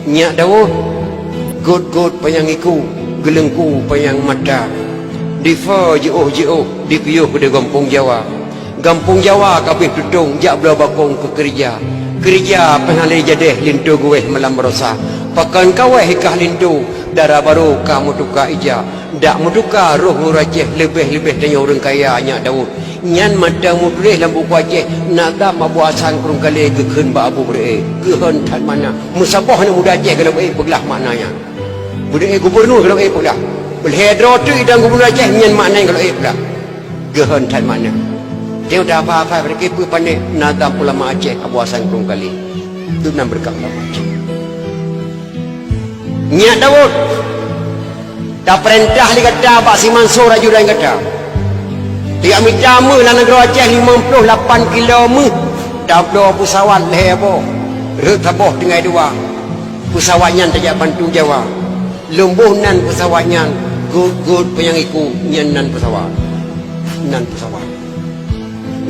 Nyak Daud god payangiku gelengku payang mata difa jauh dipiyuh di Kampung Jawa. Kampung Jawa kabeh tutung jak belah bakong ke kerja pengalih jadeh lintu gue malam berosa pakan kaweh hikah lintu darah baru kamu tuka ija dak muduka roh nguraceh lebih tanya orang kaya Nyak Daud nyan mata mudreh lambu kuaceh nada mabu asang kurung kali kekhen ba abu bre kehen tan mana musabah na muda aceh kalau beglah maknanya muda gubernur kalau beglah belhedro tu idang gubernur Aceh nyan maknanya kalau beglah kehen tan mana dia dah apa-apa mereka pun pandai nada ulama Aceh abu asang kurung kali itu nam berkah ulama Aceh. Nyak Daud dah perintah li kata Pak Si Mansur ajudan kata dia minta mu lah negara Aceh 58 km dah berapa pesawat lebo retaboh dengan dua pesawatnya tajak bantu Jawa lumbuh nan pesawatnya good penyangiku nyan nan pesawat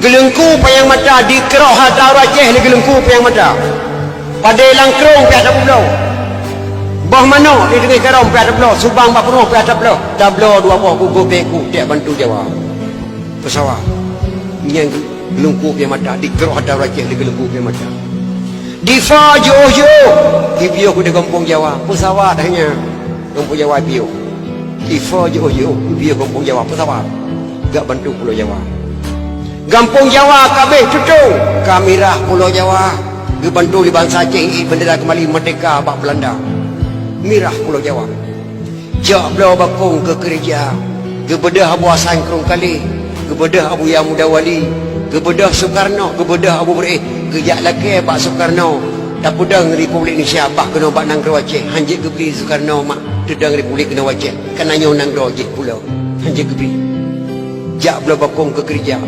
gelengku payang mata di keroh hata Aceh ni gelengku payang mata pada langkrong pihak tak pulau bah mana di tengah kerong pihak tak pulau Subang bak penuh pihak tak pulau tablo dua buah gugur peku tiap bantu Jawa pesawat yang gelengku payang mata di keroh hata Aceh ni gelengku payang mata difa jauh di biok di Kampung Jawa pesawat hanya Kampung Jawa biok difa jauh di biok Kampung Jawa pesawat gak bantu Pulau Jawa. Kampung Jawa kabeh tutung kamirah Pulau Jawa dibantu di bangsa Aceh bendera kembali merdeka bak Belanda mirah Pulau Jawa jak belau bakong ke kerja kebedah Abu Hasan Kerong Kali kebedah Abu Yang Muda Wali kebedah Soekarno kebedah Abu Bereh kejak laki Pak Soekarno tak pudang Republik Indonesia bak kena bak Nanggro Aceh hanjit kebeli Soekarno mak tudang Republik kena Aceh kananya Nanggro Aceh pulau hanjit kebeli jak belau bakong ke kerja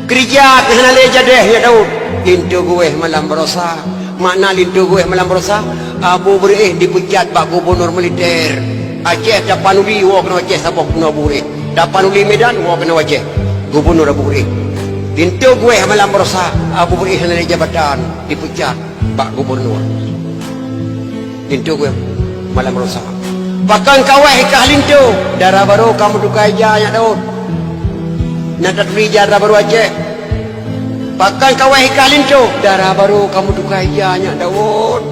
kesana le jadeh ya Daud lintu gue malam berosa makna lintu gue malam berosa Abu Bereh dipecat bak gubernur militer Aceh dapanuli wa kena Aceh sabah kena Abu Bereh dapanuli Medan wa kena Aceh gubernur Abu Bereh lintu gue malam berosa Abu Bereh sana le jabatan dipecat bak gubernur lintu gue malam berosa pakan kawah ikah lintu darah baru kamu dukai ya Daud Nadat darah baru Aceh pakai kawah ikalin tu darah baru kamu dukai ya Nyak Daud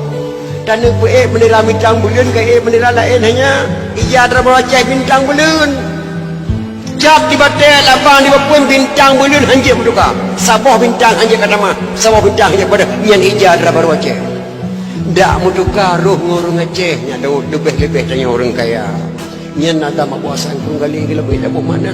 dan bendera bintang bulan ke bendera lain hanya ija darah baru Aceh bintang bulan cap di batel abang di bapun bintang bulan hanjir berduka sabah bintang hanjir kata mah sabah bintang hanjir pada yang ija darah baru Aceh dak muduka roh ngurung Aceh Nyak Daud lebih tanya orang kaya nyen ada mak buasan kurung kali lebih dah mana